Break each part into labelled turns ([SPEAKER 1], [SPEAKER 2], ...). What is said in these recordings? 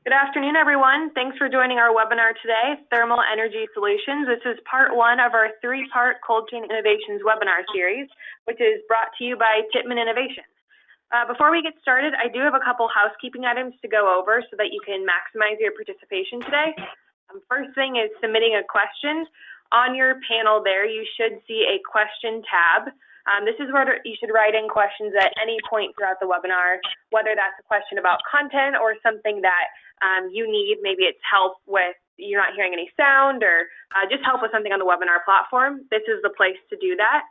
[SPEAKER 1] Good afternoon, everyone. Thanks for joining our webinar today, Thermal Energy Solutions. This is part one of our three-part Cold Chain Innovations webinar series, which is brought to you by Tippmann Innovation. Before we get started, I do have a couple housekeeping items to go over so that you can maximize your participation today. First thing is submitting a question. On your panel there, you should see a question tab. This is where you should write in questions at any point throughout the webinar, whether that's a question about content or something that you need. Maybe it's help with you're not hearing any sound, or just help with something on the webinar platform. This is the place to do that.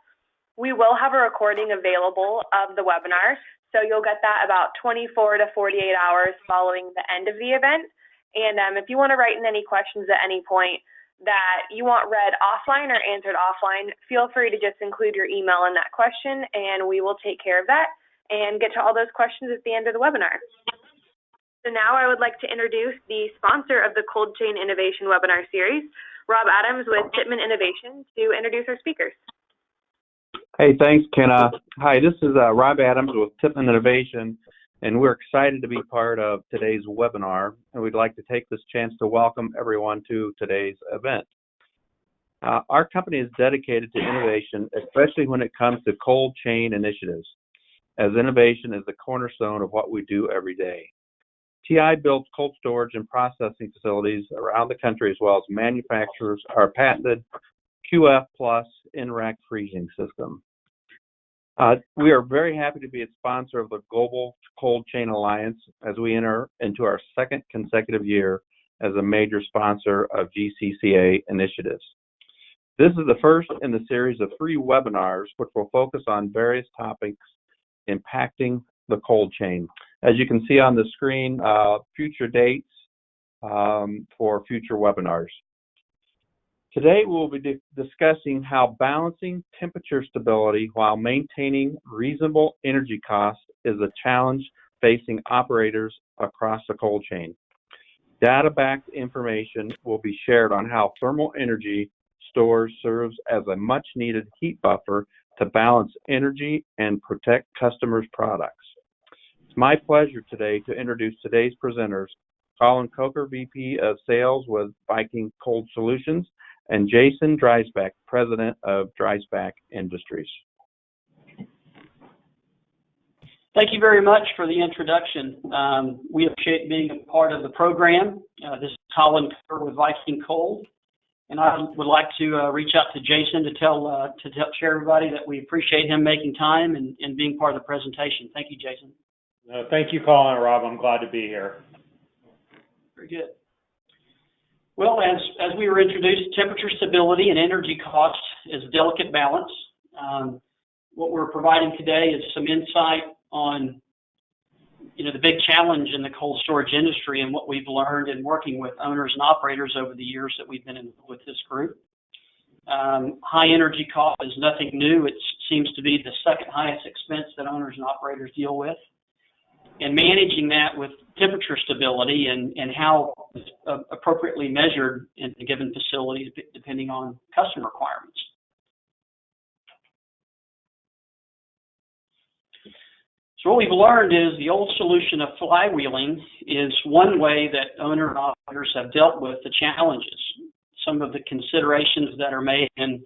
[SPEAKER 1] We will have a recording available of the webinar, so you'll get that about 24 to 48 hours following the end of the event. And if you want to write in any questions at any point that you want read offline or answered offline, feel free to just include your email in that question, and we will take care of that and get to all those questions at the end of the webinar. So now I would like to introduce the sponsor of the Cold Chain Innovation webinar series, Rob Adams with Tippmann Innovation, to introduce our speakers.
[SPEAKER 2] Hey, thanks, Kenna. Hi, this is Rob Adams with Tippmann Innovation, and we're excited to be part of today's webinar, and we'd like to take this chance to welcome everyone to today's event. Our company is dedicated to innovation, especially when it comes to cold chain initiatives, as innovation is the cornerstone of what we do every day. TI builds cold storage and processing facilities around the country, as well as manufactures our patented QF Plus in-rack freezing system. We are very happy to be a sponsor of the Global Cold Chain Alliance as we enter into our second consecutive year as a major sponsor of GCCA initiatives. This is the first in the series of 3 webinars which will focus on various topics impacting the cold chain. As you can see on the screen, future dates for future webinars. Today we'll be discussing how balancing temperature stability while maintaining reasonable energy costs is a challenge facing operators across the cold chain. Data-backed information will be shared on how thermal energy storage serves as a much-needed heat buffer to balance energy and protect customers' products. It's my pleasure today to introduce today's presenters, Collin, VP of Sales with Viking Cold Solutions, and Jason Dreisbach, President of Dreisbach Industries.
[SPEAKER 3] Thank you very much for the introduction. We appreciate being a part of the program. This is Collin with Viking Cold, and I would like to reach out to Jason to share everybody that we appreciate him making time and being part of the presentation. Thank you, Jason.
[SPEAKER 4] Thank you, Collin and Rob. I'm glad to be here.
[SPEAKER 3] Very good. Well, as we were introduced, temperature stability and energy cost is a delicate balance. What we're providing today is some insight on, the big challenge in the cold storage industry and what we've learned in working with owners and operators over the years that we've been in with this group. High energy cost is nothing new. It seems to be the second highest expense that owners and operators deal with. And managing that with temperature stability and how it's appropriately measured in a given facility depending on customer requirements. So what we've learned is the old solution of flywheeling is one way that owner and operators have dealt with the challenges. Some of the considerations that are made in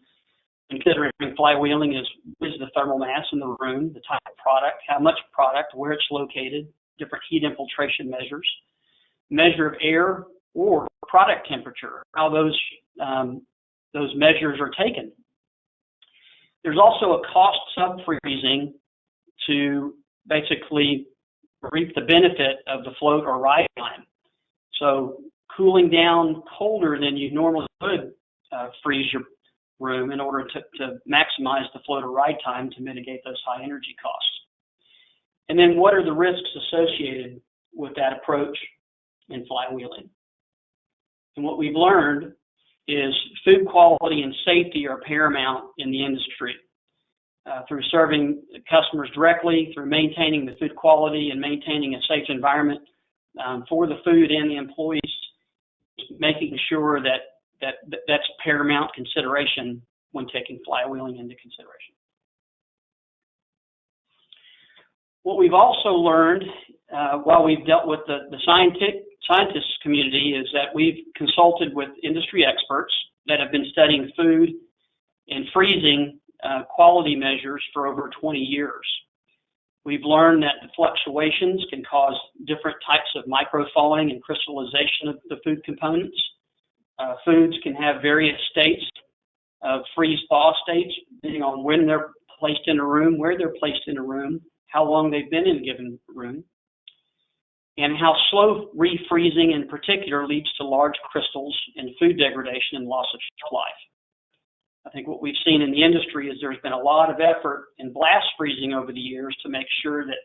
[SPEAKER 3] considering flywheeling is the thermal mass in the room, the type of product, how much product, where it's located, different heat infiltration measures, measure of air or product temperature, how those measures are taken. There's also a cost sub-freezing to basically reap the benefit of the float or ride time. So cooling down colder than you normally would freeze your room in order to maximize the float or ride time to mitigate those high energy costs. And then what are the risks associated with that approach in flywheeling? And what we've learned is food quality and safety are paramount in the industry. Through serving customers directly, through maintaining the food quality and maintaining a safe environment for the food and the employees, making sure that's paramount consideration when taking flywheeling into consideration. What we've also learned while we've dealt with the scientists community is that we've consulted with industry experts that have been studying food and freezing quality measures for over 20 years. We've learned that the fluctuations can cause different types of microfalling and crystallization of the food components. Foods can have various states of freeze-thaw states, depending on when they're placed in a room, where they're placed in a room, how long they've been in a given room, and how slow refreezing in particular leads to large crystals and food degradation and loss of shelf life. I think what we've seen in the industry is there's been a lot of effort in blast freezing over the years to make sure that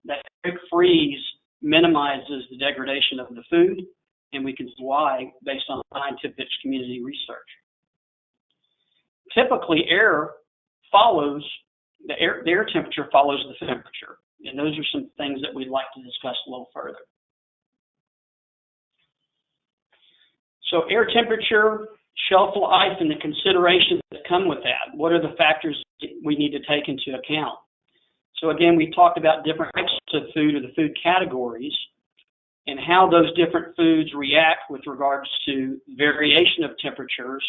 [SPEAKER 3] that quick freeze minimizes the degradation of the food, and we can see why based on scientific community research. Typically, the air temperature follows the temperature, and those are some things that we'd like to discuss a little further. So air temperature, shelf life, and the considerations that come with that. What are the factors we need to take into account? So again, we talked about different types of food or the food categories and how those different foods react with regards to variation of temperatures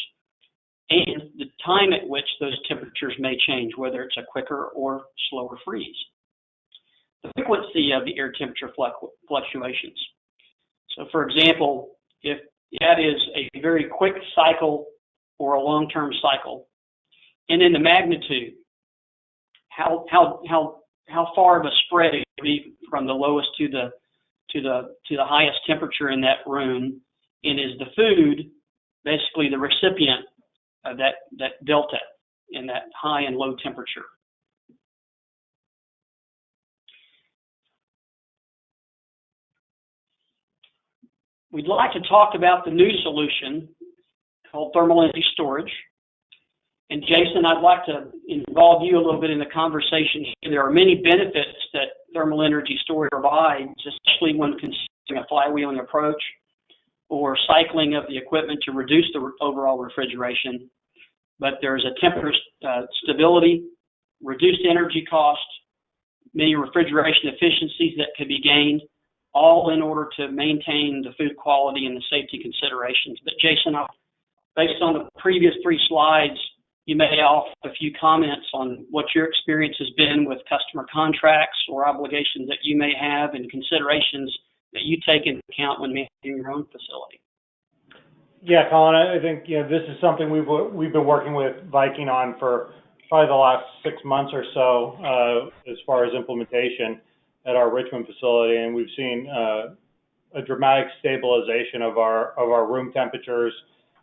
[SPEAKER 3] and the time at which those temperatures may change, whether it's a quicker or slower freeze. The frequency of the air temperature fluctuations. So for example, if that is a very quick cycle or a long-term cycle, and then the magnitude, how far of a spread it could be from the lowest to the highest temperature in that room, and is the food basically the recipient of that delta in that high and low temperature. We'd like to talk about the new solution called thermal energy storage. And Jason, I'd like to involve you a little bit in the conversation. There are many benefits that thermal energy storage provides, especially when considering a flywheeling approach or cycling of the equipment to reduce the overall refrigeration. But there's a temperature stability, reduced energy cost, many refrigeration efficiencies that could be gained, all in order to maintain the food quality and the safety considerations. But Jason, based on the previous 3 slides, you may offer a few comments on what your experience has been with customer contracts or obligations that you may have and considerations that you take into account when managing your own facility.
[SPEAKER 4] Yeah, Collin, I think this is something we've been working with Viking on for probably the last 6 months or so as far as implementation at our Richmond facility, and we've seen a dramatic stabilization of our room temperatures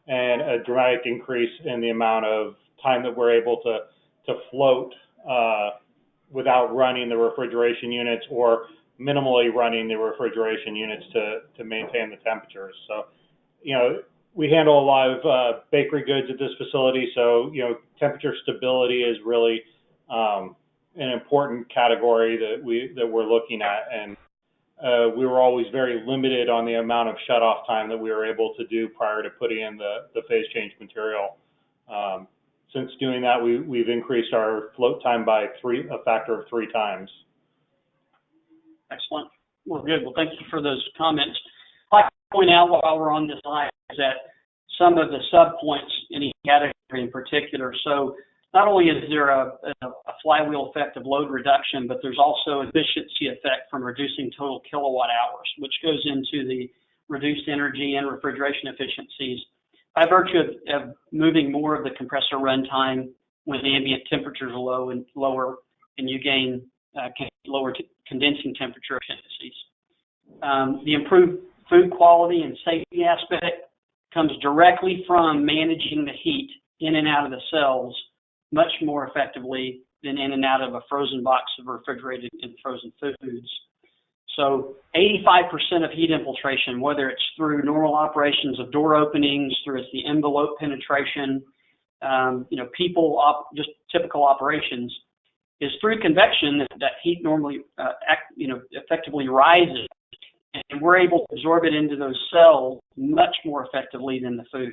[SPEAKER 4] and a dramatic increase in the amount of time that we're able to float without running the refrigeration units or minimally running the refrigeration units to maintain the temperatures. So, we handle a lot of bakery goods at this facility, so temperature stability is really an important category that we're looking at, and we were always very limited on the amount of shut-off time that we were able to do prior to putting in the phase change material. Since doing that, we've increased our float time by a factor of 3 times.
[SPEAKER 3] Excellent. Well, good. Well, thank you for those comments. I'd like to point out while we're on this slide is that some of the sub-points in each category in particular. So not only is there a flywheel effect of load reduction, but there's also efficiency effect from reducing total kilowatt hours, which goes into the reduced energy and refrigeration efficiencies by virtue of moving more of the compressor runtime when the ambient temperatures are lower, and you gain lower condensing temperature efficiencies. The improved food quality and safety aspect comes directly from managing the heat in and out of the cells much more effectively than in and out of a frozen box of refrigerated and frozen foods. So 85% of heat infiltration, whether it's through normal operations of door openings, through the envelope penetration, just typical operations, is through convection that heat normally, effectively rises, and we're able to absorb it into those cells much more effectively than the food.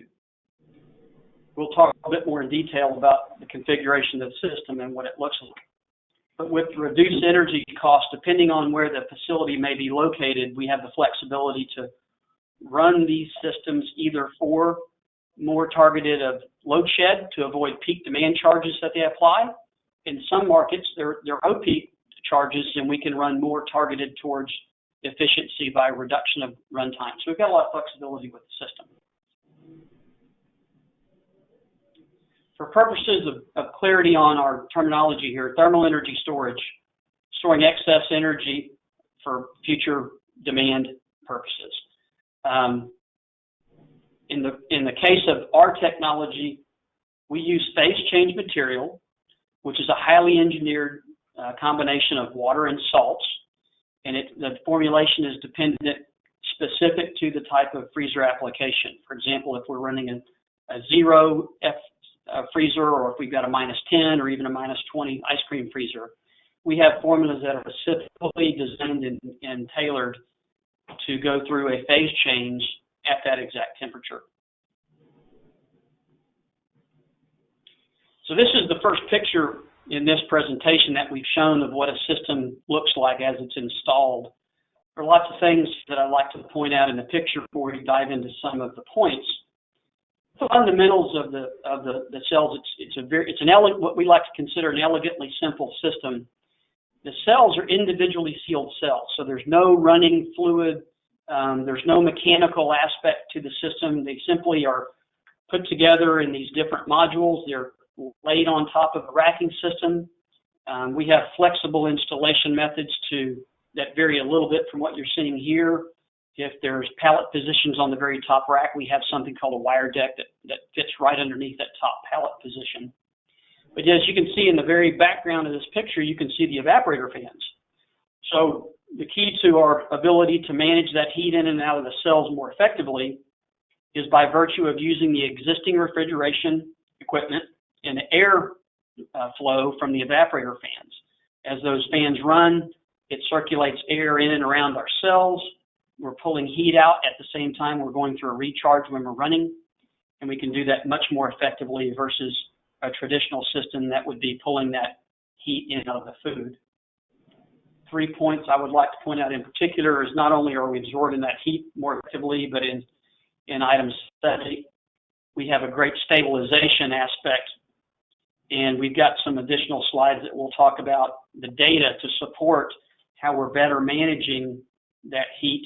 [SPEAKER 3] We'll talk a bit more in detail about the configuration of the system and what it looks like. But with reduced energy costs, depending on where the facility may be located, we have the flexibility to run these systems either for more targeted of load shed to avoid peak demand charges that they apply. In some markets, they're low peak charges, and we can run more targeted towards efficiency by reduction of runtime. So we've got a lot of flexibility with the system. For purposes of clarity on our terminology here, thermal energy storage, storing excess energy for future demand purposes. In the case of our technology, we use phase change material, which is a highly engineered combination of water and salts, and the formulation is dependent specific to the type of freezer application. For example, if we're running a 0 F freezer, or if we've got a -10 or even a -20 ice cream freezer, we have formulas that are specifically designed and tailored to go through a phase change at that exact temperature. So this is the first picture in this presentation that we've shown of what a system looks like as it's installed. There are lots of things that I'd like to point out in the picture before we dive into some of the points. The fundamentals of the cells, what we like to consider an elegantly simple system. The cells are individually sealed cells, so there's no running fluid, there's no mechanical aspect to the system. They simply are put together in these different modules. They're laid on top of a racking system. We have flexible installation methods that vary a little bit from what you're seeing here. If there's pallet positions on the very top rack, we have something called a wire deck that fits right underneath that top pallet position. But as you can see in the very background of this picture, you can see the evaporator fans. So the key to our ability to manage that heat in and out of the cells more effectively is by virtue of using the existing refrigeration equipment and the air flow from the evaporator fans. As those fans run, it circulates air in and around our cells. We're pulling heat out at the same time we're going through a recharge when we're running, and we can do that much more effectively versus a traditional system that would be pulling that heat in out of the food. 3 points I would like to point out in particular is not only are we absorbing that heat more effectively, but in item 70, we have a great stabilization aspect, and we've got some additional slides that we'll talk about the data to support how we're better managing that heat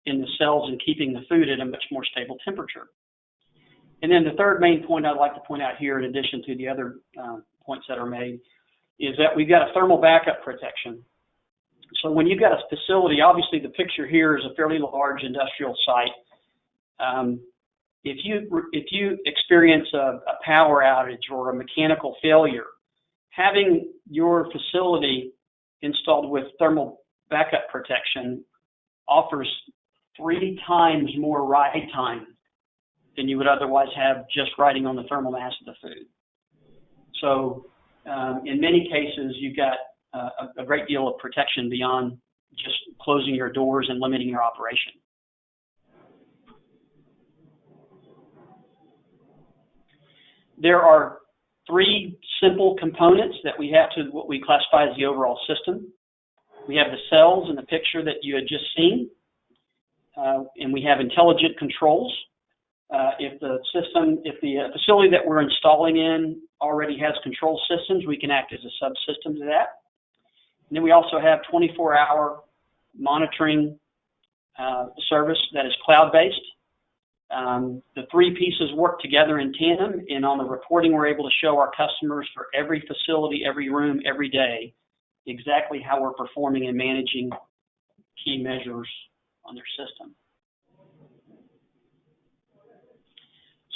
[SPEAKER 3] in the cells and keeping the food at a much more stable temperature. And then the third main point I'd like to point out here, in addition to the other points that are made, is that we've got a thermal backup protection. So when you've got a facility, obviously the picture here is a fairly large industrial site. If you experience a power outage or a mechanical failure, having your facility installed with thermal backup protection offers 3 times more ride time than you would otherwise have just riding on the thermal mass of the food. So in many cases, you've got a great deal of protection beyond just closing your doors and limiting your operation. There are 3 simple components that we have to what we classify as the overall system. We have the cells in the picture that you had just seen, and we have intelligent controls. If the facility that we're installing in already has control systems, we can act as a subsystem to that. And then we also have 24-hour monitoring service that is cloud-based. The 3 pieces work together in tandem, and on the reporting, we're able to show our customers for every facility, every room, every day, exactly how we're performing and managing key measures on their system.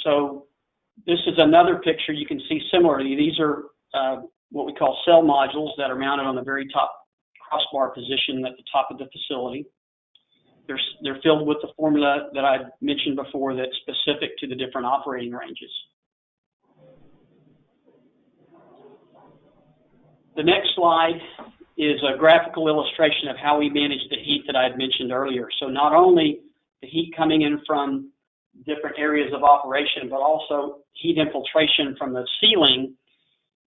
[SPEAKER 3] So this is another picture you can see similarly. These are what we call cell modules that are mounted on the very top crossbar position at the top of the facility. They're filled with the formula that I mentioned before that's specific to the different operating ranges. The next slide is a graphical illustration of how we manage the heat that I had mentioned earlier. So not only the heat coming in from different areas of operation, but also heat infiltration from the ceiling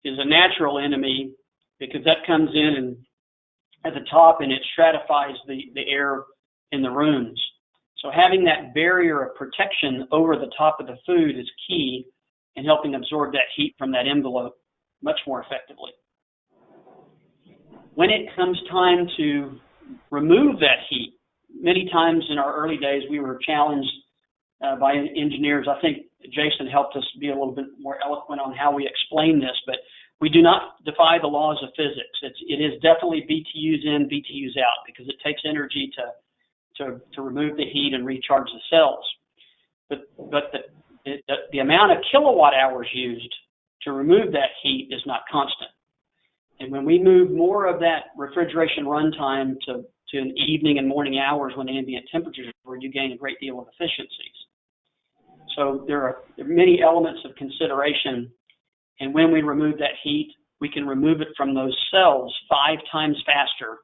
[SPEAKER 3] is a natural enemy, because that comes in and at the top and it stratifies the air in the rooms. So having that barrier of protection over the top of the food is key in helping absorb that heat from that envelope much more effectively. When it comes time to remove that heat, many times in our early days we were challenged by engineers. I think Jason helped us be a little bit more eloquent on how we explain this, but we do not defy the laws of physics. It is definitely BTUs in, BTUs out, because it takes energy to remove the heat and recharge the cells. But the amount of kilowatt hours used to remove that heat is not constant. And when we move more of that refrigeration runtime to an evening and morning hours when ambient temperatures are where you gain a great deal of efficiencies. So there are many elements of consideration, and when we remove that heat, we can remove it from those cells 5 times faster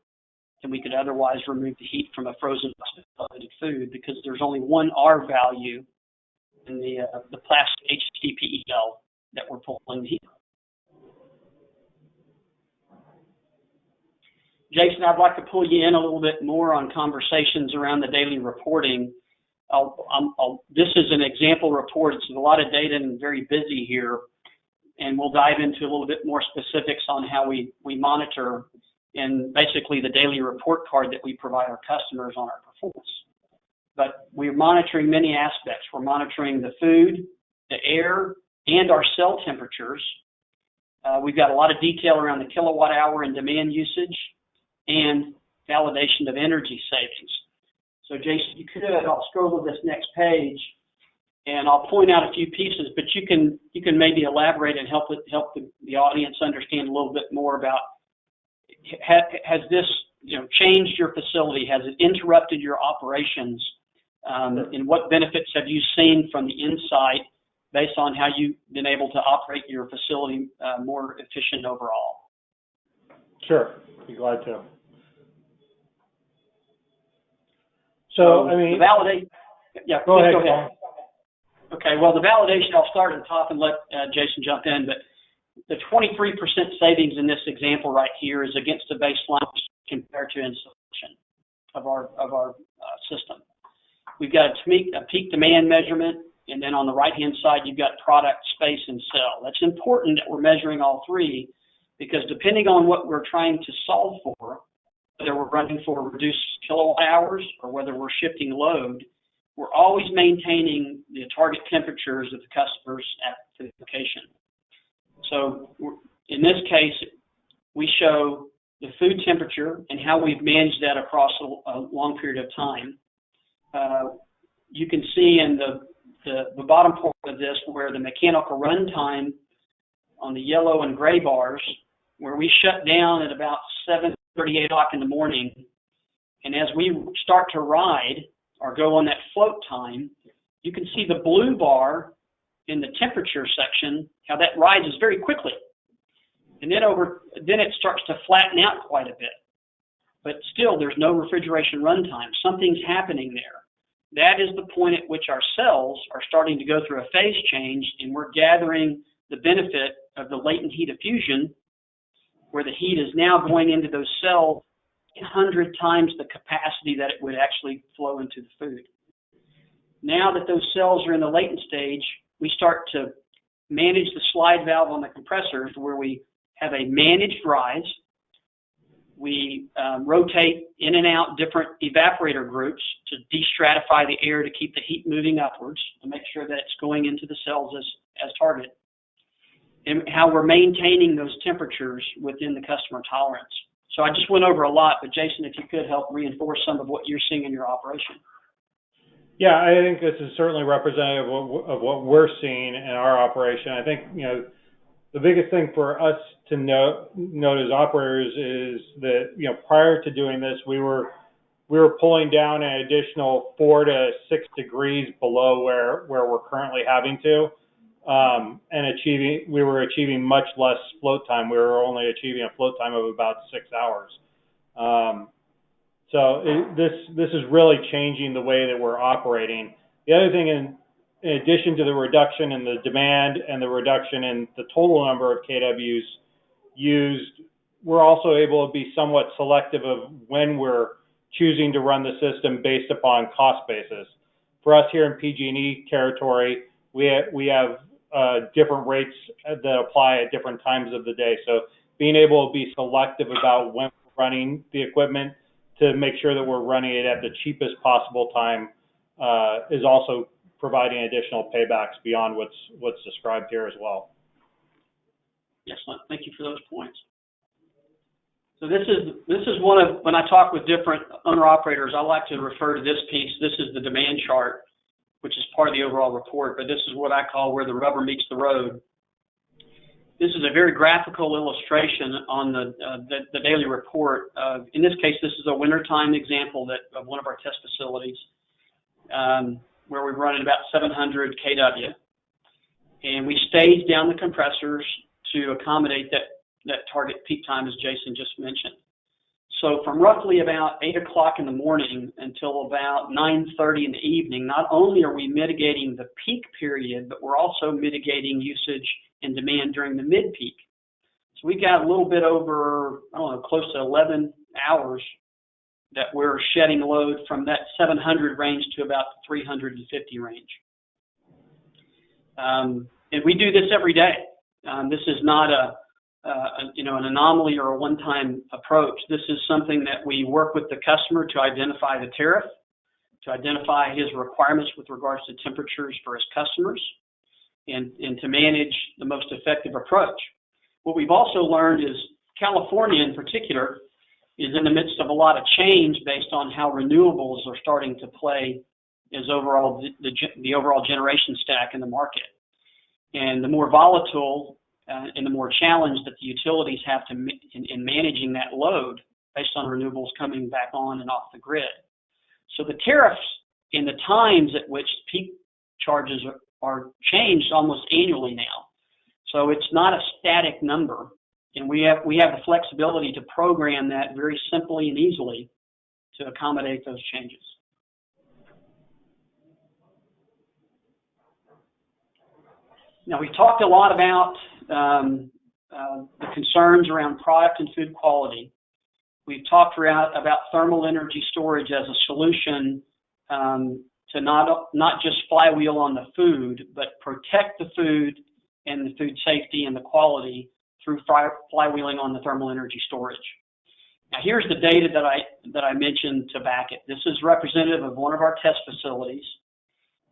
[SPEAKER 3] than we could otherwise remove the heat from a frozen food, because there's only one R value in the plastic HDPE that we're pulling the heat. Jason, I'd like to pull you in a little bit more on conversations around the daily reporting. This is an example report. It's a lot of data and very busy here, and we'll dive into a little bit more specifics on how we monitor and basically the daily report card that we provide our customers on our performance. But we're monitoring many aspects. We're monitoring the food, the air, and our cell temperatures. We've got a lot of detail around the kilowatt hour and demand usage and validation of energy savings. So Jason, you could, I'll scroll to this next page and I'll point out a few pieces, but you can maybe elaborate and help the audience understand a little bit more about, has this changed your facility? Has it interrupted your operations? And what benefits have you seen from the inside based on how you've been able to operate your facility more efficient overall?
[SPEAKER 4] Sure, be glad to. So, I mean,
[SPEAKER 3] the validate. Yeah,
[SPEAKER 4] go ahead.
[SPEAKER 3] Okay, well, the validation, I'll start at the top and let Jason jump in, but the 23% savings in this example right here is against the baseline compared to installation of our system. We've got a peak demand measurement, and then on the right-hand side, you've got product, space, and cell. That's important that we're measuring all three, because depending on what we're trying to solve for, whether we're running for reduced kilowatt hours or whether we're shifting load, we're always maintaining the target temperatures of the customers at the location. So in this case, we show the food temperature and how we've managed that across a long period of time. You can see in the bottom part of this where the mechanical runtime on the yellow and gray bars, where we shut down at about 7:30, 8 o'clock in the morning, and as we start to ride or go on that float time, you can see the blue bar in the temperature section, how that rises very quickly. And then it starts to flatten out quite a bit. But still, there's no refrigeration runtime. Something's happening there. That is the point at which our cells are starting to go through a phase change, and we're gathering the benefit of the latent heat diffusion, where the heat is now going into those cells 100 times the capacity that it would actually flow into the food. Now that those cells are in the latent stage, we start to manage the slide valve on the compressors, where we have a managed rise. We rotate in and out different evaporator groups to destratify the air to keep the heat moving upwards, to make sure that it's going into the cells as target, and how we're maintaining those temperatures within the customer tolerance. So I just went over a lot, but Jason, if you could help reinforce some of what you're seeing in your operation.
[SPEAKER 4] Yeah, I think this is certainly representative of what we're seeing in our operation. I think, the biggest thing for us to note as operators is that, prior to doing this, we were pulling down an additional 4 to 6 degrees below where we're currently having to, and we were achieving much less float time. We were only achieving a float time of about 6 hours. So this is really changing the way that we're operating. The other thing, in addition to the reduction in the demand and the reduction in the total number of kWs used, we're also able to be somewhat selective of when we're choosing to run the system based upon cost basis. For us here in PG&E territory, we have different rates that apply at different times of the day. So being able to be selective about when we're running the equipment to make sure that we're running it at the cheapest possible time is also providing additional paybacks beyond what's described here as well.
[SPEAKER 3] Excellent. Thank you for those points. So this is one of, when I talk with different owner-operators, I like to refer to this piece. This is the demand chart, which is part of the overall report, but this is what I call where the rubber meets the road. This is a very graphical illustration on the daily report. In this case, this is a wintertime example of one of our test facilities where we're running about 700 kW. And we staged down the compressors to accommodate that target peak time, as Jason just mentioned. So from roughly about 8 o'clock in the morning until about 9:30 in the evening, not only are we mitigating the peak period, but we're also mitigating usage and demand during the mid-peak. So we've got a little bit over, I don't know, close to 11 hours that we're shedding load from that 700 range to about 350 range. And we do this every day. This is not an anomaly or a one-time approach. This is something that we work with the customer to identify the tariff, to identify his requirements with regards to temperatures for his customers, and to manage the most effective approach. What we've also learned is California in particular is in the midst of a lot of change based on how renewables are starting to play as overall the overall generation stack in the market. And the more volatile and the more challenge that the utilities have to in managing that load based on renewables coming back on and off the grid. So the tariffs and the times at which peak charges are changed almost annually now. So it's not a static number, and we have the flexibility to program that very simply and easily to accommodate those changes. Now, we've talked a lot about the concerns around product and food quality. We've talked about thermal energy storage as a solution to not just flywheel on the food, but protect the food and the food safety and the quality through flywheeling on the thermal energy storage. Now, here's the data that I mentioned to back it. This is representative of one of our test facilities.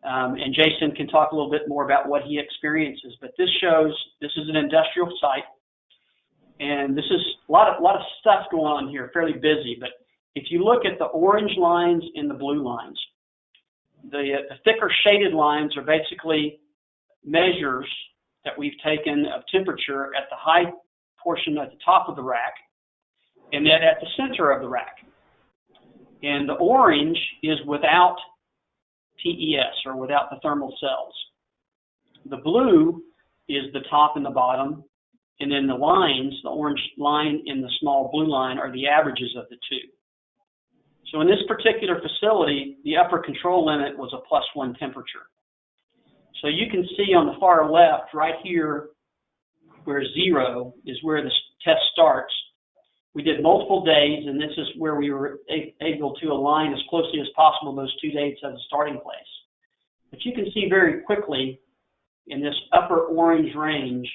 [SPEAKER 3] And Jason can talk a little bit more about what he experiences, but this shows this is an industrial site, and this is a lot of stuff going on here, fairly busy. But if you look at the orange lines and the blue lines, the thicker shaded lines are basically measures that we've taken of temperature at the high portion at the top of the rack, and then at the center of the rack. And the orange is without TES, or without the thermal cells. The blue is the top and the bottom, and then the lines, the orange line and the small blue line, are the averages of the two. So in this particular facility, the upper control limit was a +1 temperature. So you can see on the far left, right here, where 0 is where the test starts. We did multiple days, and this is where we were able to align as closely as possible those 2 dates as a starting place. But you can see very quickly in this upper orange range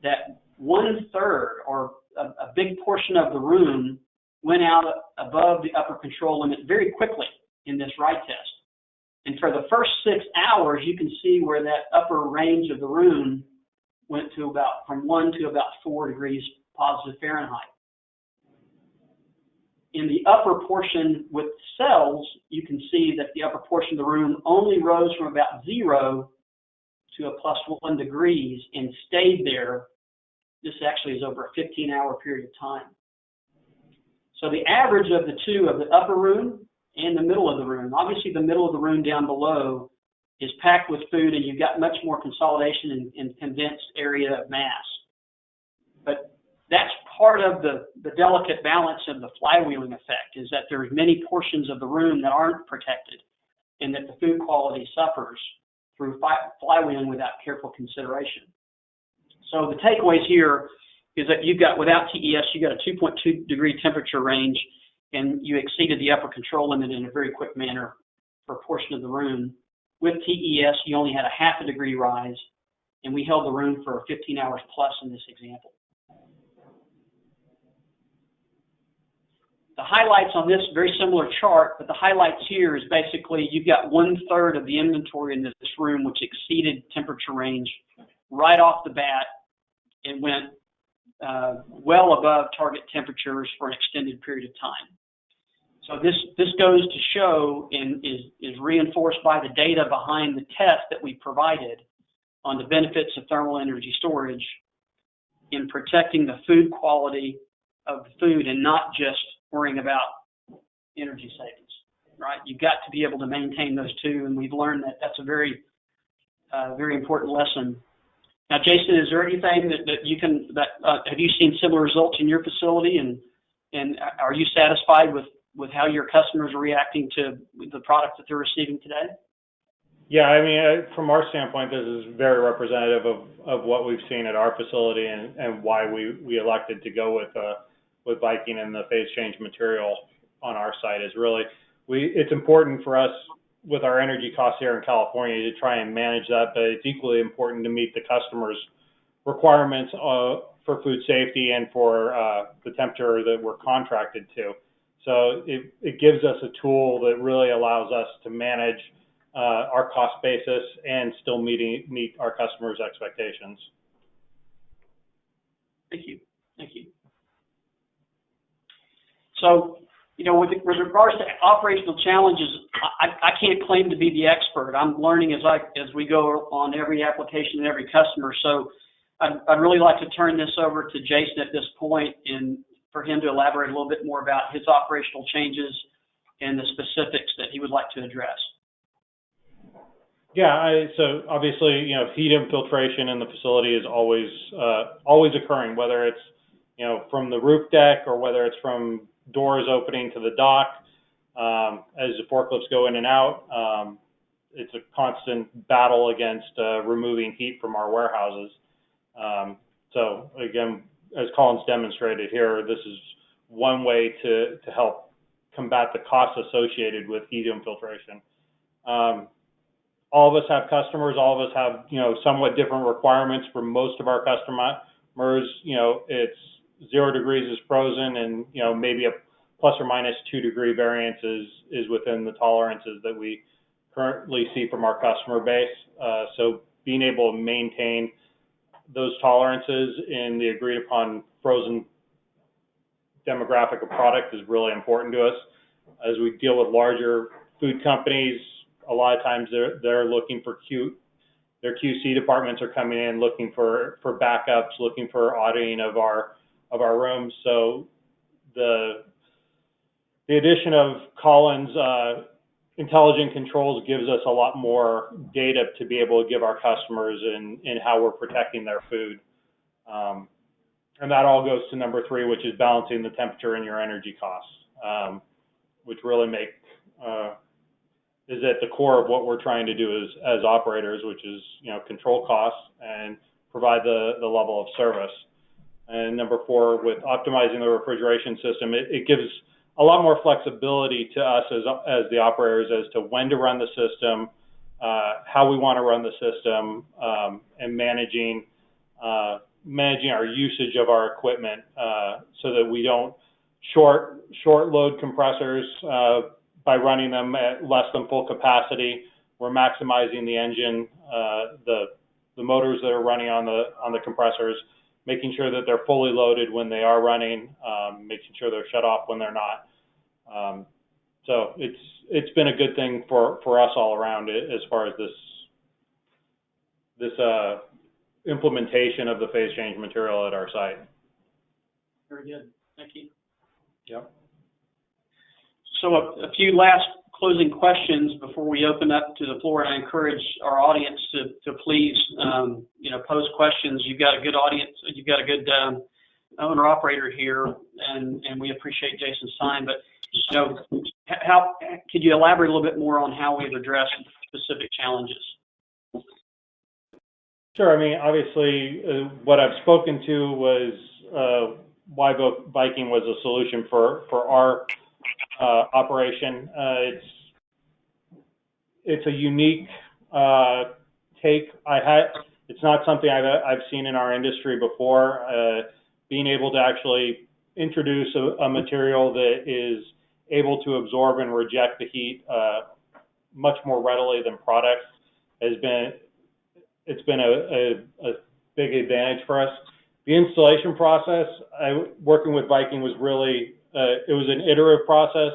[SPEAKER 3] that 1/3, or a big portion of the room, went out above the upper control limit very quickly in this ride test. And for the first 6 hours, you can see where that upper range of the room went to from 1 to about 4 degrees positive Fahrenheit. In the upper portion with cells, you can see that the upper portion of the room only rose from about 0 to a +1 degrees and stayed there. This actually is over a 15-hour period of time. So the average of the two, of the upper room and the middle of the room, obviously the middle of the room down below is packed with food, and you've got much more consolidation and condensed area of mass. But that's part of the delicate balance of the flywheeling effect, is that there's many portions of the room that aren't protected, and that the food quality suffers through flywheeling without careful consideration. So the takeaways here is that you've got, without TES, you've got a 2.2 degree temperature range, and you exceeded the upper control limit in a very quick manner for a portion of the room. With TES, you only had a half a degree rise, and we held the room for 15 hours plus in this example. The highlights on this, very similar chart, but the highlights here is basically you've got 1/3 of the inventory in this room which exceeded temperature range right off the bat and went well above target temperatures for an extended period of time. So this goes to show and is reinforced by the data behind the test that we provided on the benefits of thermal energy storage in protecting the food quality of the food and not just worrying about energy savings, right? You've got to be able to maintain those two, and we've learned that that's a very, very important lesson. Now, Jason, is there anything have you seen similar results in your facility, and are you satisfied with how your customers are reacting to the product that they're receiving today?
[SPEAKER 4] Yeah, I mean, from our standpoint, this is very representative of what we've seen at our facility and why we elected to go with Viking and the phase change material on our site. Is really, it's important for us with our energy costs here in California to try and manage that, but it's equally important to meet the customers' requirements for food safety and for the temperature that we're contracted to. So it gives us a tool that really allows us to manage our cost basis and still meet our customers' expectations.
[SPEAKER 3] Thank you. Thank you. So, with regards to operational challenges, I can't claim to be the expert. I'm learning as we go on every application and every customer. So I'd really like to turn this over to Jason at this point and for him to elaborate a little bit more about his operational changes and the specifics that he would like to address.
[SPEAKER 4] Yeah, so obviously, heat infiltration in the facility is always occurring, whether it's, from the roof deck or whether it's from doors opening to the dock, as the forklifts go in and out. It's a constant battle against removing heat from our warehouses. So again, as Collin's demonstrated here, this is one way to help combat the costs associated with heat infiltration. All of us have customers. All of us have, somewhat different requirements for most of our customers. It's 0 degrees is frozen, and maybe a plus or minus 2 degree variance is within the tolerances that we currently see from our customer base. So being able to maintain those tolerances in the agreed upon frozen demographic of product is really important to us. As we deal with larger food companies, a lot of times they're looking for their QC departments are coming in looking for backups, looking for auditing of our rooms. So the addition of Collin's intelligent controls gives us a lot more data to be able to give our customers in how we're protecting their food. And that all goes to number 3, which is balancing the temperature and your energy costs, which really is at the core of what we're trying to do as operators, which is, control costs and provide the level of service. And number 4, with optimizing the refrigeration system, it gives a lot more flexibility to us as the operators as to when to run the system, how we want to run the system, and managing our usage of our equipment so that we don't short load compressors by running them at less than full capacity. We're maximizing the engine, the motors that are running on the compressors, making sure that they're fully loaded when they are running, making sure they're shut off when they're not. So it's been a good thing for us all around it as far as this implementation of the phase change material at our site.
[SPEAKER 3] Very good. Thank you.
[SPEAKER 4] Yep.
[SPEAKER 3] So a few last closing questions before we open up to the floor, and I encourage our audience to please, pose questions. You've got a good audience. You've got a good owner-operator here, and we appreciate Jason's time. But, how could you elaborate a little bit more on how we've addressed specific challenges?
[SPEAKER 4] Sure. I mean, obviously, what I've spoken to was why Viking was a solution for operation. It's a unique take. It's not something I've seen in our industry before. Being able to actually introduce a material that is able to absorb and reject the heat much more readily than products it's been a big advantage for us. The installation process, working with Viking was really, it was an iterative process.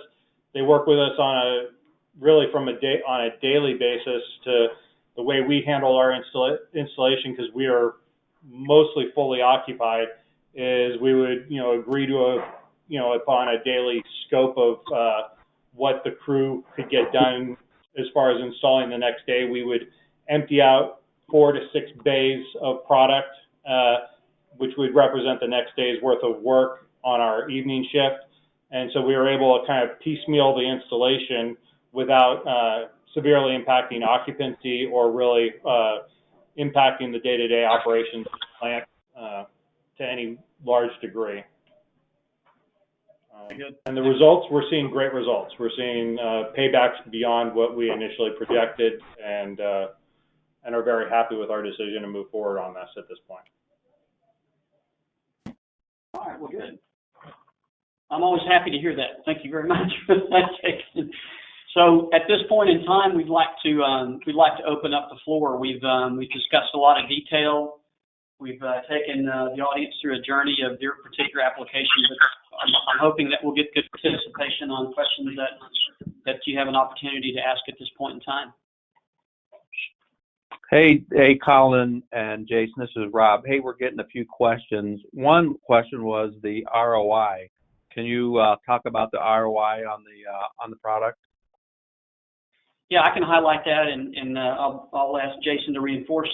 [SPEAKER 4] They work with us on a daily basis to the way we handle our installation, because we are mostly fully occupied, is we would, agree to upon a daily scope of what the crew could get done as far as installing the next day. We would empty out 4 to 6 bays of product, which would represent the next day's worth of work on our evening shift. And so we were able to kind of piecemeal the installation without severely impacting occupancy or really impacting the day-to-day operations of the plant to any large degree. And the results, we're seeing great results. We're seeing paybacks beyond what we initially projected, and are very happy with our decision to move forward on this at this point.
[SPEAKER 3] All right, well, good. I'm always happy to hear that. Thank you very much for that, Jason. So at this point in time, we'd like to open up the floor. We've discussed a lot of detail. We've taken the audience through a journey of your particular application, but I'm hoping that we'll get good participation on questions that you have an opportunity to ask at this point in time.
[SPEAKER 2] Hey, Collin and Jason, this is Rob. Hey, we're getting a few questions. One question was the ROI. Can you talk about the ROI on the product?
[SPEAKER 3] Yeah, I can highlight that, and I'll ask Jason to reinforce.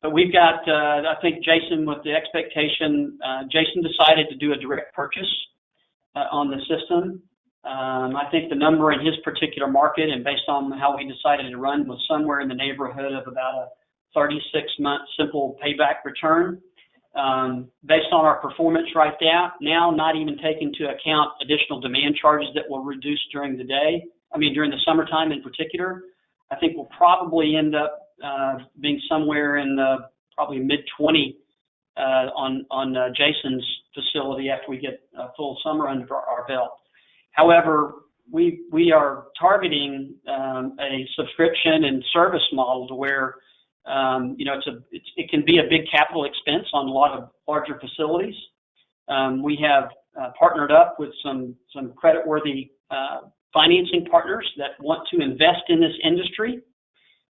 [SPEAKER 3] But we've got, I think, Jason, with the expectation, Jason decided to do a direct purchase on the system. I think the number in his particular market, and based on how we decided to run, was somewhere in the neighborhood of about a 36-month simple payback return. Based on our performance right now, not even taking into account additional demand charges that will reduce during the day, during the summertime in particular, I think we'll probably end up being somewhere in the probably mid-20 on Jason's facility after we get a full summer under our belt. However, we are targeting a subscription and service model to where it can be a big capital expense on a lot of larger facilities. We have partnered up with some creditworthy financing partners that want to invest in this industry.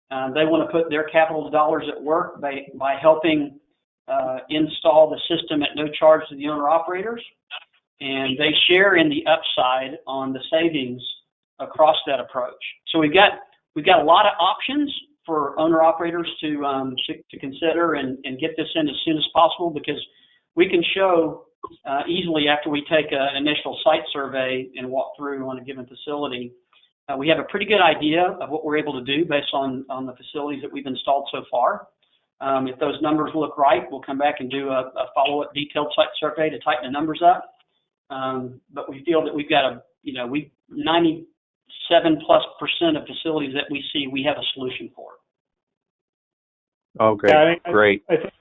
[SPEAKER 3] They want to put their capital dollars at work by helping install the system at no charge to the owner-operators, and they share in the upside on the savings across that approach. So we've got a lot of options for owner-operators to consider and get this in as soon as possible, because we can show easily after we take an initial site survey and walk through on a given facility. We have a pretty good idea of what we're able to do based on the facilities that we've installed so far. If those numbers look right, we'll come back and do a follow-up detailed site survey to tighten the numbers up. But we feel that we've got 97+% of facilities that we see, we have a solution for.
[SPEAKER 2] Okay,
[SPEAKER 4] yeah,
[SPEAKER 2] great.
[SPEAKER 4] I think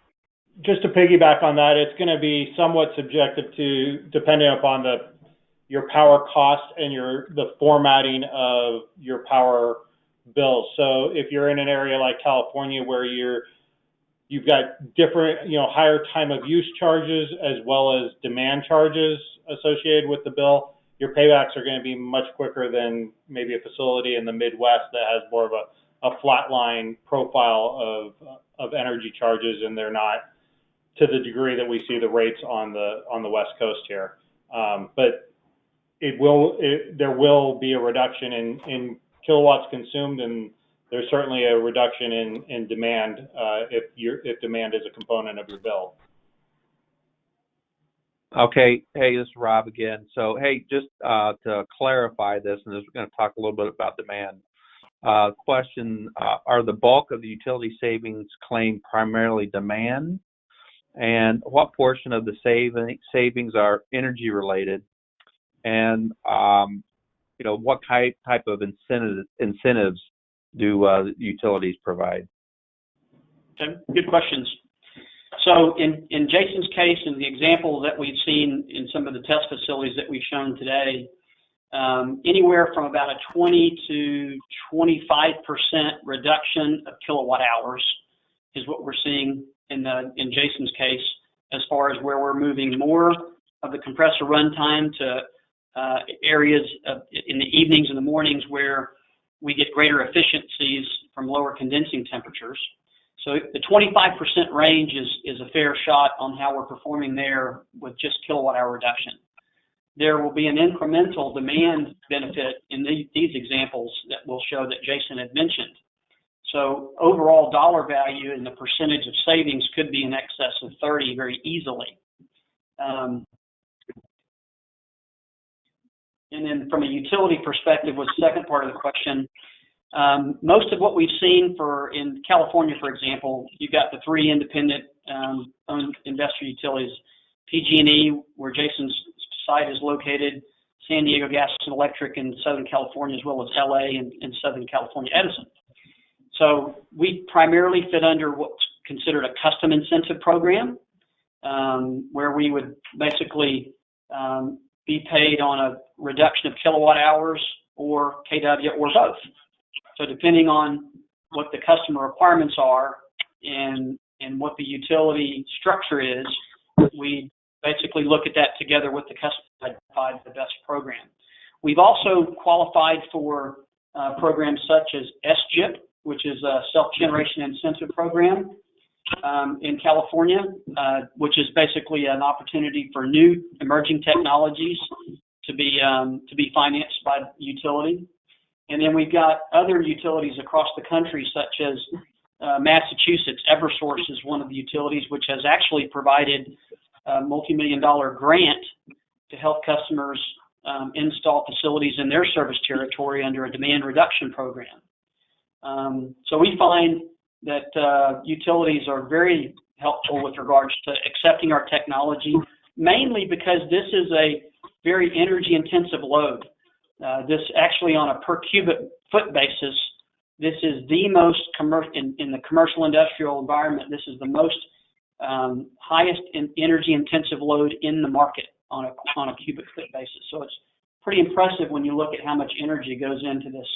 [SPEAKER 4] just to piggyback on that, it's going to be somewhat subjective to, depending upon your power cost and the formatting of your power bills. So if you're in an area like California where you've got different, higher time of use charges as well as demand charges associated with the bill, your paybacks are going to be much quicker than maybe a facility in the Midwest that has more of a flat line profile of energy charges, and they're not to the degree that we see the rates on the West Coast here. But there will be a reduction in kilowatts consumed, and there's certainly a reduction in demand if demand is a component of your bill.
[SPEAKER 2] Okay. Hey, this is Rob again. So, hey, just to clarify this, and we're going to talk a little bit about demand. Question, are the bulk of the utility savings claimed primarily demand? And what portion of the savings are energy related? And what type of incentives do utilities provide?
[SPEAKER 3] Okay, good questions. So in Jason's case, and the example that we've seen in some of the test facilities that we've shown today, anywhere from about a 20 to 25% reduction of kilowatt hours is what we're seeing in Jason's case, as far as where we're moving more of the compressor runtime to areas in the evenings and the mornings where we get greater efficiencies from lower condensing temperatures. So the 25% range is a fair shot on how we're performing there with just kilowatt hour reduction. There will be an incremental demand benefit in these examples that will show that Jason had mentioned. So overall dollar value and the percentage of savings could be in excess of 30 very easily. And then from a utility perspective was the second part of the question. Most of what we've seen in California, for example, you've got the three independent owned investor utilities, PG&E, where Jason's site is located, San Diego Gas and Electric in Southern California, as well as LA and Southern California Edison. So we primarily fit under what's considered a custom incentive program, where we would basically be paid on a reduction of kilowatt hours or KW or both. So depending on what the customer requirements are and what the utility structure is, we basically look at that together with the customer to provide the best program. We've also qualified for programs such as SGIP, which is a self-generation incentive program in California, which is basically an opportunity for new emerging technologies to be financed by the utility. And then we've got other utilities across the country, such as Massachusetts. Eversource is one of the utilities which has actually provided a multi-million-dollar grant to help customers install facilities in their service territory under a demand reduction program. So we find that utilities are very helpful with regards to accepting our technology, mainly because this is a very energy-intensive load. This actually, on a per cubic foot basis, this is the most in the commercial industrial environment. This is the most highest energy-intensive load in the market on a cubic foot basis. So it's pretty impressive when you look at how much energy goes into this.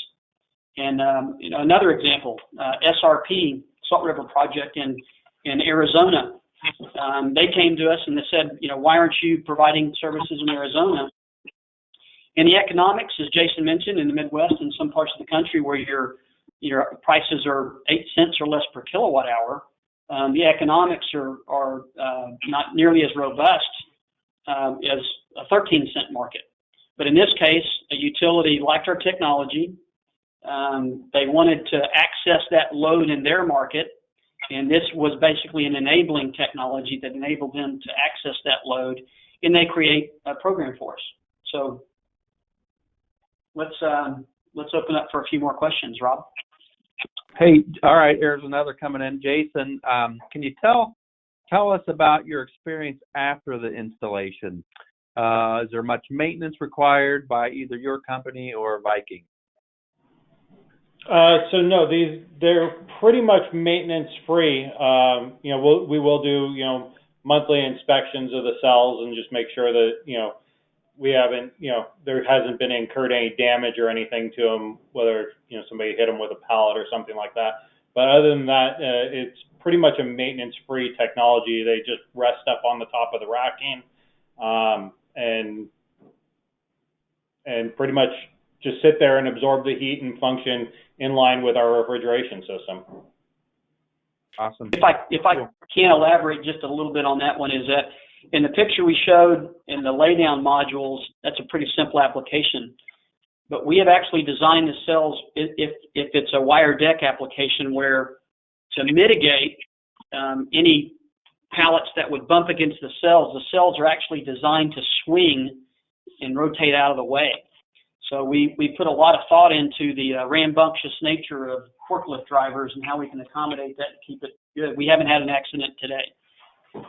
[SPEAKER 3] And another example, SRP, Salt River Project in Arizona. They came to us and they said, why aren't you providing services in Arizona? And the economics, as Jason mentioned, in the Midwest and some parts of the country where your prices are 8 cents or less per kilowatt hour, the economics are not nearly as robust as a 13-cent market. But in this case, a utility liked our technology. They wanted to access that load in their market, and this was basically an enabling technology that enabled them to access that load, and they create a program for us. So let's open up for a few more questions, Rob.
[SPEAKER 2] Hey, all right, there's another coming in. Jason, can you tell us about your experience after the installation? Is there much maintenance required by either your company or Viking?
[SPEAKER 4] So no, they're pretty much maintenance free. We will do monthly inspections of the cells and just make sure that we haven't there hasn't been incurred any damage or anything to them, whether somebody hit them with a pallet or something like that. But other than that, it's pretty much a maintenance free technology. They just rest up on the top of the racking and pretty much just sit there and absorb the heat and function in line with our refrigeration system.
[SPEAKER 2] Awesome.
[SPEAKER 3] If I can elaborate just a little bit on that one, is that in the picture we showed in the laydown modules, that's a pretty simple application. But we have actually designed the cells, if it's a wire deck application, where to mitigate any pallets that would bump against the cells are actually designed to swing and rotate out of the way. So we put a lot of thought into the rambunctious nature of forklift drivers and how we can accommodate that and keep it good. We haven't had an accident today.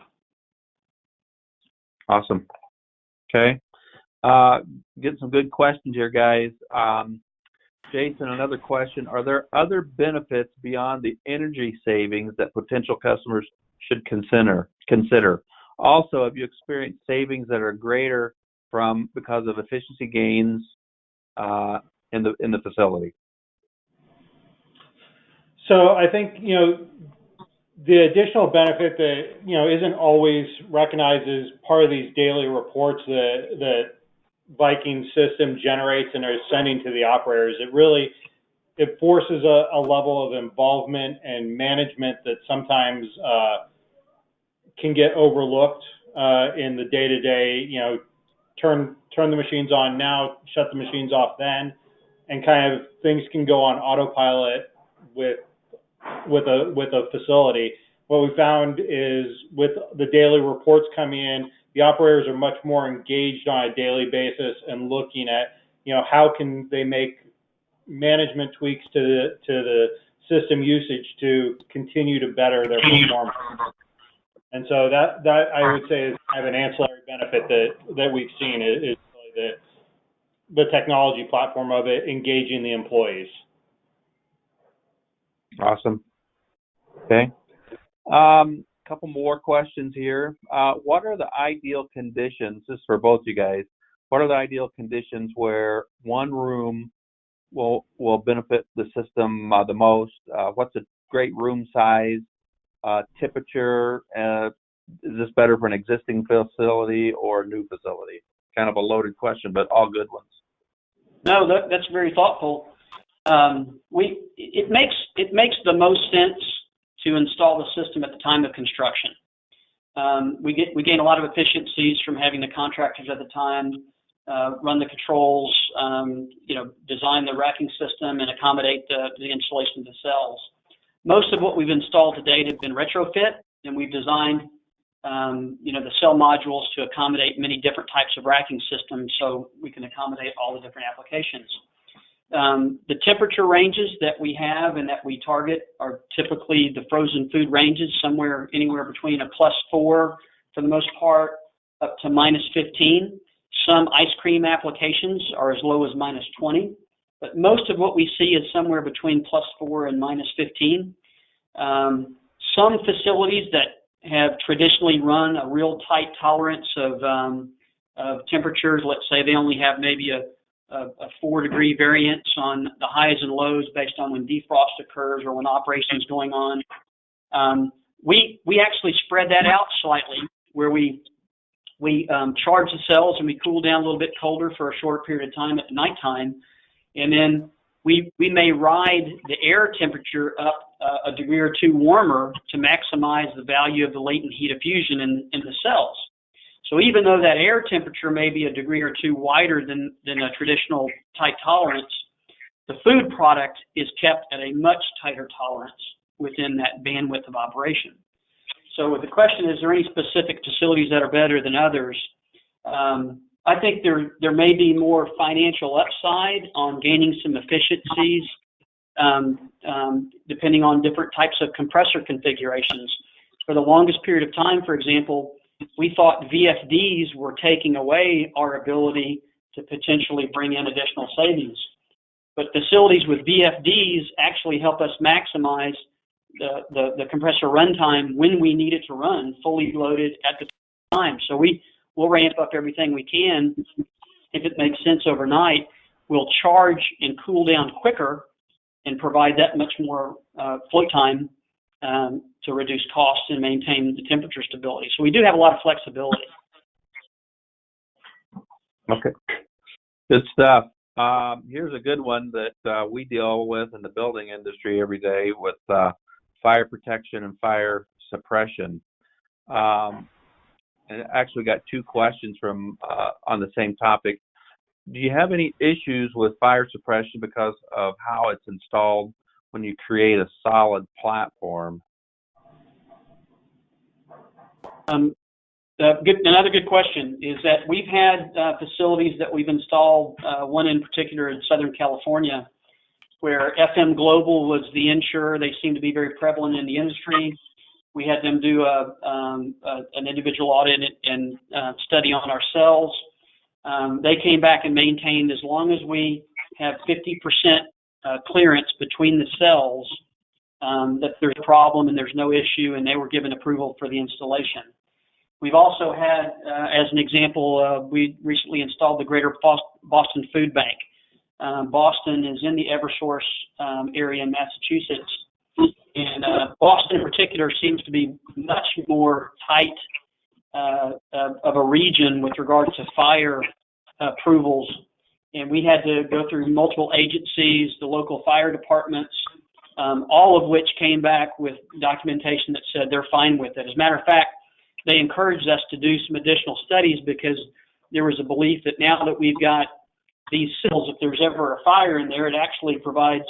[SPEAKER 2] Awesome. Okay. Getting some good questions here, guys. Jason, another question. Are there other benefits beyond the energy savings that potential customers should consider? Also, have you experienced savings that are greater because of efficiency gains in the facility?
[SPEAKER 4] So I think, the additional benefit that, isn't always recognized as part of these daily reports that Viking system generates and are sending to the operators, it forces a level of involvement and management that sometimes can get overlooked in the day-to-day, turn the machines on now, shut the machines off then, and kind of things can go on autopilot with a facility. What we found is with the daily reports coming in, the operators are much more engaged on a daily basis and looking at, how can they make management tweaks to the system usage to continue to better their performance. And so that I would say is kind of an ancillary benefit that we've seen is really the technology platform of it engaging the employees.
[SPEAKER 2] Awesome. Okay. Couple more questions here. What are the ideal conditions, this is for both you guys, what are the ideal conditions where one room will benefit the system the most? What's a great room size? Temperature? Is this better for an existing facility or a new facility? Kind of a loaded question, but all good ones.
[SPEAKER 3] No, that's very thoughtful. It makes the most sense to install the system at the time of construction. We gain a lot of efficiencies from having the contractors at the time run the controls, design the racking system and accommodate the installation of the cells. Most of what we've installed to date have been retrofit, and we've designed the cell modules to accommodate many different types of racking systems so we can accommodate all the different applications. The temperature ranges that we have and that we target are typically the frozen food ranges, anywhere between a +4 for the most part up to -15. Some ice cream applications are as low as -20, but most of what we see is somewhere between +4 and -15. Some facilities that have traditionally run a real tight tolerance of temperatures, let's say they only have maybe a 4-degree variance on the highs and lows based on when defrost occurs or when operation is going on. We actually spread that out slightly, where we charge the cells and we cool down a little bit colder for a short period of time at nighttime, and then we may ride the air temperature up a degree or two warmer to maximize the value of the latent heat of fusion in the cells. So even though that air temperature may be a degree or two wider than a traditional tight tolerance, the food product is kept at a much tighter tolerance within that bandwidth of operation. So with the question, is there any specific facilities that are better than others? I think there may be more financial upside on gaining some efficiencies depending on different types of compressor configurations. For the longest period of time, for example, we thought VFDs were taking away our ability to potentially bring in additional savings. But facilities with VFDs actually help us maximize the compressor runtime when we need it to run, fully loaded at the time. So we'll ramp up everything we can. If it makes sense overnight, we'll charge and cool down quicker and provide that much more flow time to reduce costs and maintain the temperature stability. So we do have a lot of flexibility.
[SPEAKER 2] Okay, good stuff. Here's a good one that we deal with in the building industry every day with fire protection and fire suppression. And actually got two questions from on the same topic. Do you have any issues with fire suppression because of how it's installed when you create a solid platform?
[SPEAKER 3] Another good question is that we've had facilities that we've installed, one in particular in Southern California, where FM Global was the insurer. They seem to be very prevalent in the industry. We had them do an individual audit and study on our cells. They came back and maintained as long as we have 50% clearance between the cells, that there's a problem and there's no issue, and they were given approval for the installation. We've also had, as an example, we recently installed the Greater Boston Food Bank. Boston is in the Eversource area in Massachusetts, and Boston in particular seems to be much more tight of a region with regard to fire approvals, and we had to go through multiple agencies, the local fire departments, all of which came back with documentation that said they're fine with it. As a matter of fact, they encouraged us to do some additional studies because there was a belief that now that we've got these cells, if there's ever a fire in there, it actually provides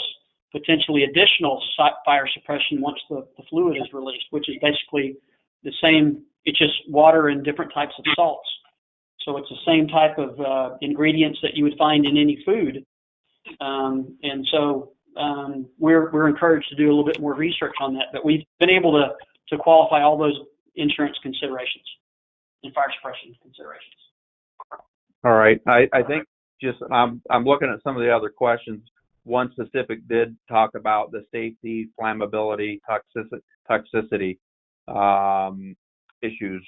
[SPEAKER 3] potentially additional fire suppression once the fluid is released, which is basically the same. It's just water and different types of salts. So it's the same type of ingredients that you would find in any food. And so we're encouraged to do a little bit more research on that. But we've been able to qualify all those insurance considerations and fire suppression considerations.
[SPEAKER 2] All right. I think just I'm looking at some of the other questions. One specific did talk about the safety, flammability, toxicity issues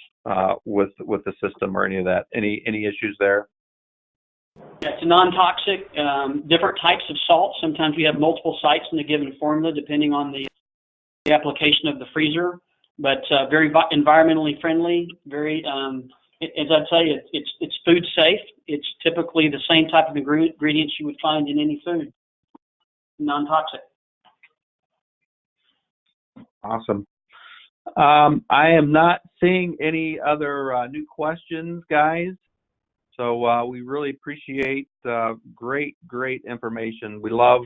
[SPEAKER 2] with the system or any of that. Any issues there?
[SPEAKER 3] Yeah, it's non-toxic. Different types of salt. Sometimes we have multiple sites in a given formula depending on the application of the freezer. But very environmentally friendly. Very, as I'd say, it's food safe. It's typically the same type of ingredients you would find in any food. Non-toxic. Awesome.
[SPEAKER 2] I am not seeing any other new questions, guys. So we really appreciate great information. We love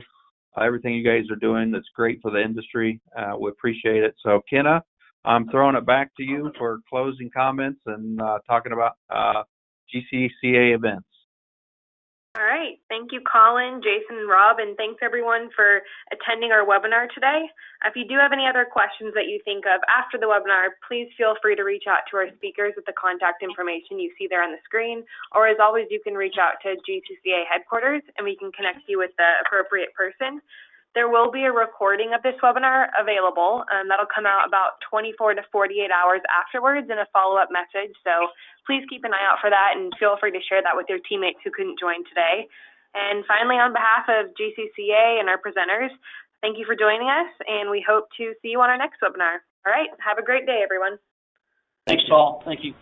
[SPEAKER 2] everything you guys are doing. That's great for the industry. We appreciate it. So Kenna, I'm throwing it back to you for closing comments and talking about GCCA events.
[SPEAKER 1] All right. Thank you, Collin, Jason, and Rob, and thanks everyone for attending our webinar today. If you do have any other questions that you think of after the webinar, please feel free to reach out to our speakers with the contact information you see there on the screen, or as always, you can reach out to GCCA headquarters and we can connect you with the appropriate person. There will be a recording of this webinar available. That'll come out about 24 to 48 hours afterwards in a follow-up message. So please keep an eye out for that and feel free to share that with your teammates who couldn't join today. And finally, on behalf of GCCA and our presenters, thank you for joining us, and we hope to see you on our next webinar. All right, have a great day, everyone.
[SPEAKER 3] Thanks, Paul. Thank you.